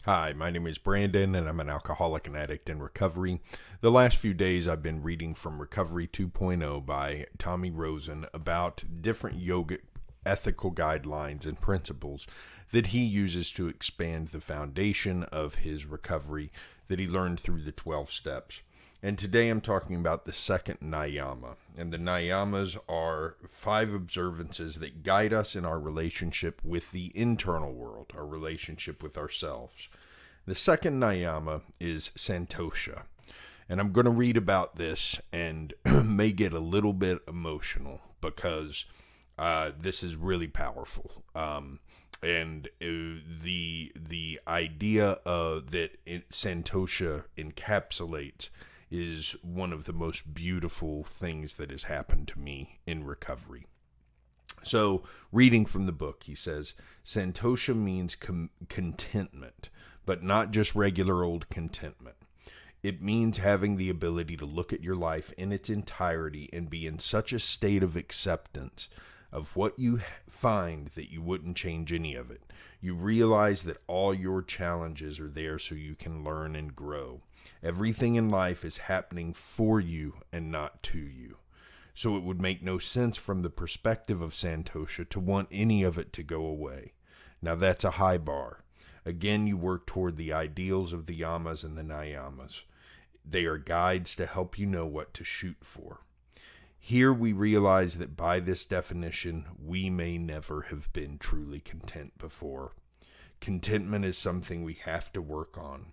Hi, my name is Brandon, and I'm an alcoholic and addict in recovery. The last few days I've been reading from Recovery 2.0 by Tommy Rosen about different yogic ethical guidelines and principles that he uses to expand the foundation of his recovery that he learned through the 12 steps. And today I'm talking about the second niyama. And the niyamas are 5 observances that guide us in our relationship with the internal world, our relationship with ourselves. The second niyama is santosha. And I'm going to read about this and may get a little bit emotional because this is really powerful. And the idea that santosha encapsulates is one of the most beautiful things that has happened to me in recovery. So, reading from the book, he says, santosha means contentment, but not just regular old contentment. It means having the ability to look at your life in its entirety and be in such a state of acceptance of what you find that you wouldn't change any of it. You realize that all your challenges are there so you can learn and grow. Everything in life is happening for you and not to you. So it would make no sense from the perspective of santosha to want any of it to go away. Now that's a high bar. Again, you work toward the ideals of the yamas and the niyamas. They are guides to help you know what to shoot for. Here we realize that by this definition, we may never have been truly content before. Contentment is something we have to work on.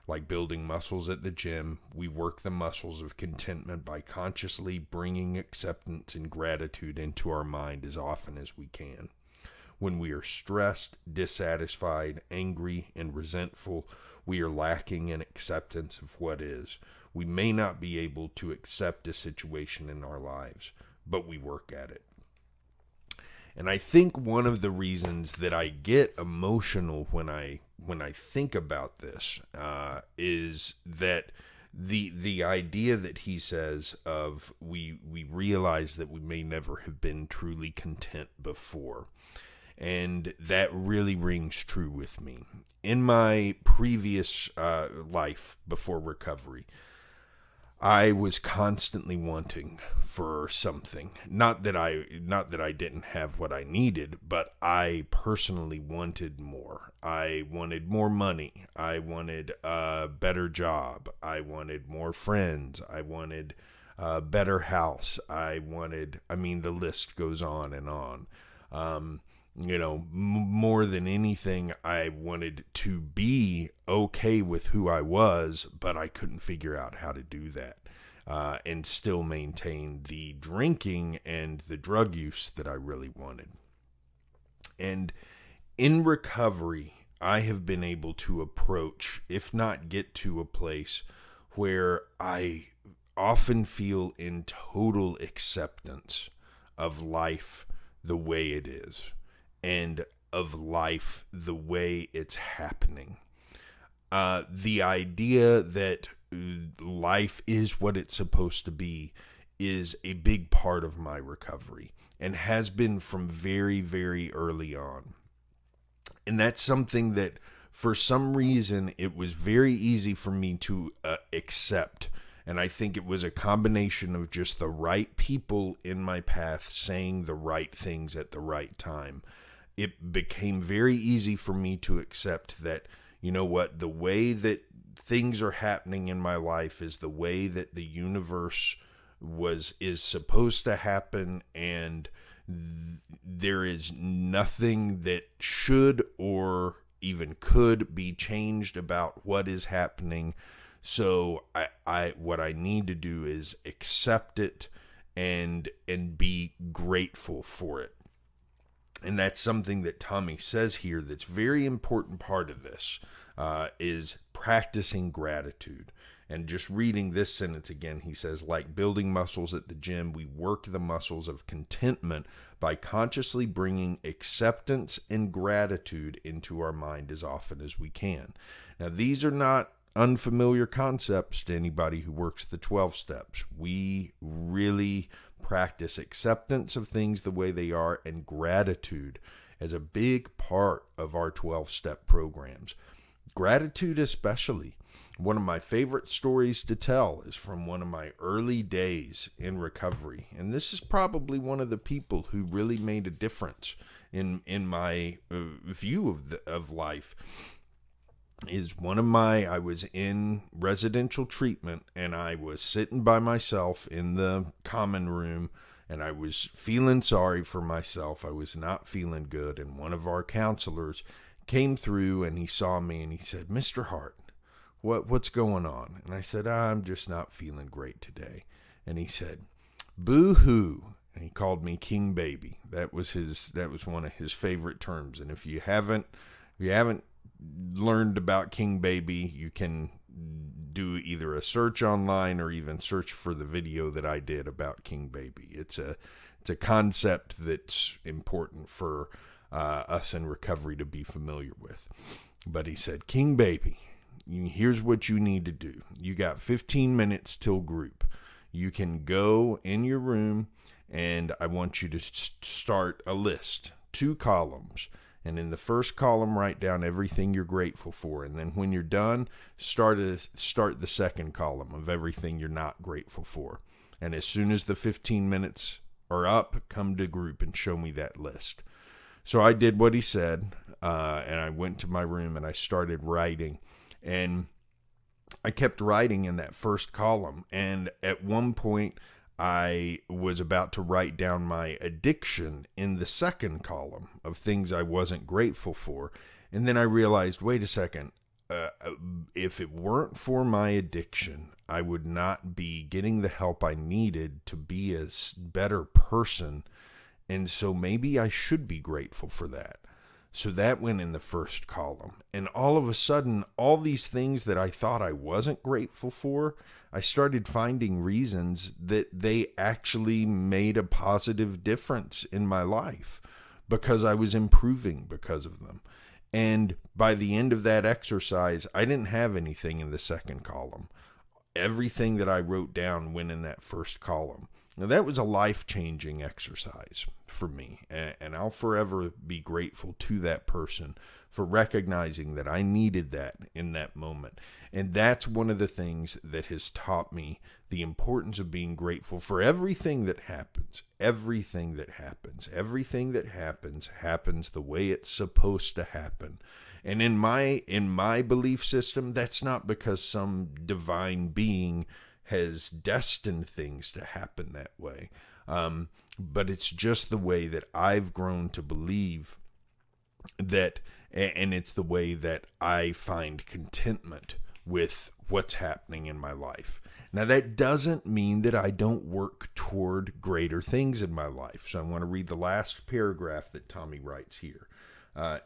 Like building muscles at the gym, we work the muscles of contentment by consciously bringing acceptance and gratitude into our mind as often as we can. When we are stressed, dissatisfied, angry, and resentful, we are lacking in acceptance of what is. We may not be able to accept a situation in our lives, but we work at it. And I think one of the reasons that I get emotional when I think about this is that the idea that he says of we realize that we may never have been truly content before. And that really rings true with me. In my previous life before recovery, I was constantly wanting for something. Not that I didn't have what I needed, but I personally wanted more. I wanted more money. I wanted a better job. I wanted more friends. I wanted a better house. The list goes on and on. More than anything, I wanted to be okay with who I was, but I couldn't figure out how to do that and still maintain the drinking and the drug use that I really wanted. And in recovery, I have been able to approach, if not get to a place where I often feel in total acceptance of life the way it is. And of life the way it's happening. The idea that life is what it's supposed to be is a big part of my recovery and has been from very, very early on. And that's something that for some reason it was very easy for me to accept. And I think it was a combination of just the right people in my path saying the right things at the right time. It became very easy for me to accept that, you know what, the way that things are happening in my life is the way that the universe is supposed to happen, and there is nothing that should or even could be changed about what is happening. So what I need to do is accept it and be grateful for it. And that's something that Tommy says here that's very important part of this is practicing gratitude. And just reading this sentence again, he says, like building muscles at the gym, we work the muscles of contentment by consciously bringing acceptance and gratitude into our mind as often as we can. Now, these are not unfamiliar concepts to anybody who works the 12 steps. We really practice acceptance of things the way they are, and gratitude as a big part of our 12-step programs. Gratitude especially. One of my favorite stories to tell is from one of my early days in recovery. And this is probably one of the people who really made a difference in my view of life. I was in residential treatment, and I was sitting by myself in the common room, and I was feeling sorry for myself. I was not feeling good. And one of our counselors came through, and he saw me, and he said, "Mr. Hart, what's going on?" And I said, "I'm just not feeling great today." And he said, "Boo-hoo." And he called me King Baby. That was one of his favorite terms. And if you haven't learned about King Baby, you can do either a search online or even search for the video that I did about King Baby. It's a concept that's important for us in recovery to be familiar with. But he said, "King Baby, here's what you need to do. You got 15 minutes till group. You can go in your room, and I want you to start a list, 2 columns. And in the first column, write down everything you're grateful for. And then when you're done, start the second column of everything you're not grateful for. And as soon as the 15 minutes are up, come to group and show me that list." So I did what he said, and I went to my room and I started writing. And I kept writing in that first column. And at one point, I was about to write down my addiction in the second column of things I wasn't grateful for. And then I realized, wait a second, if it weren't for my addiction, I would not be getting the help I needed to be a better person. And so maybe I should be grateful for that. So that went in the first column. And all of a sudden, all these things that I thought I wasn't grateful for, I started finding reasons that they actually made a positive difference in my life because I was improving because of them. And by the end of that exercise, I didn't have anything in the second column. Everything that I wrote down went in that first column. Now, that was a life-changing exercise for me, and I'll forever be grateful to that person for recognizing that I needed that in that moment. And that's one of the things that has taught me the importance of being grateful for everything that happens. Everything that happens. Everything that happens the way it's supposed to happen. And in my belief system, that's not because some divine being has destined things to happen that way. But it's just the way that I've grown to believe that, and it's the way that I find contentment with what's happening in my life. Now, that doesn't mean that I don't work toward greater things in my life. So I want to read the last paragraph that Tommy writes here.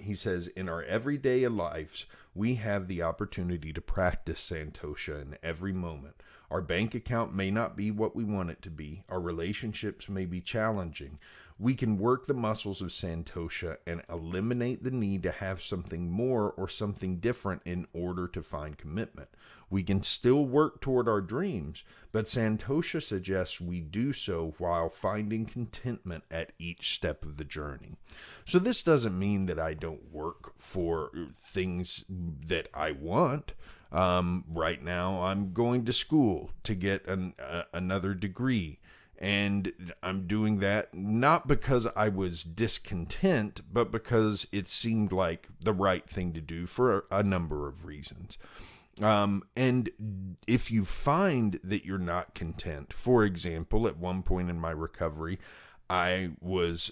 He says, "In our everyday lives, we have the opportunity to practice santosha in every moment. Our bank account may not be what we want it to be. Our relationships may be challenging. We can work the muscles of santosha and eliminate the need to have something more or something different in order to find commitment. We can still work toward our dreams, but santosha suggests we do so while finding contentment at each step of the journey." So this doesn't mean that I don't work for things that I want. Right now, I'm going to school to get another degree. And I'm doing that not because I was discontent, but because it seemed like the right thing to do for a number of reasons. And if you find that you're not content, for example, at one point in my recovery, I was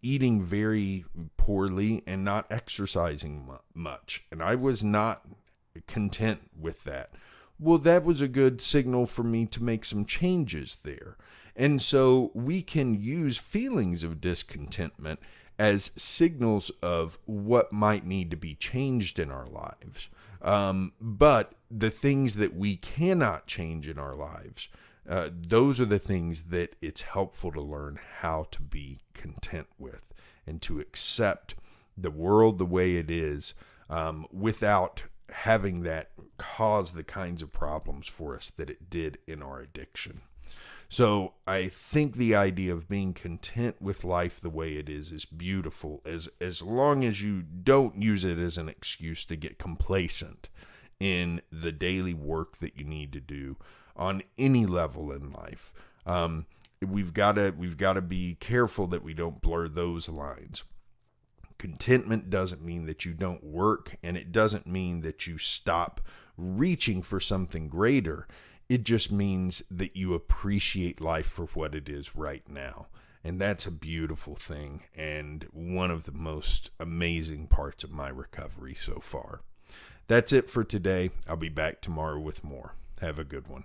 eating very poorly and not exercising much, and I was not content with that. Well, that was a good signal for me to make some changes there. And so we can use feelings of discontentment as signals of what might need to be changed in our lives. But the things that we cannot change in our lives, those are the things that it's helpful to learn how to be content with and to accept the world the way it is, without having that cause the kinds of problems for us that it did in our addiction. So I think the idea of being content with life the way it is beautiful, as long as you don't use it as an excuse to get complacent in the daily work that you need to do on any level in life. We've got to be careful that we don't blur those lines. Contentment doesn't mean that you don't work, and it doesn't mean that you stop reaching for something greater. It just means that you appreciate life for what it is right now. And that's a beautiful thing, and one of the most amazing parts of my recovery so far. That's it for today. I'll be back tomorrow with more. Have a good one.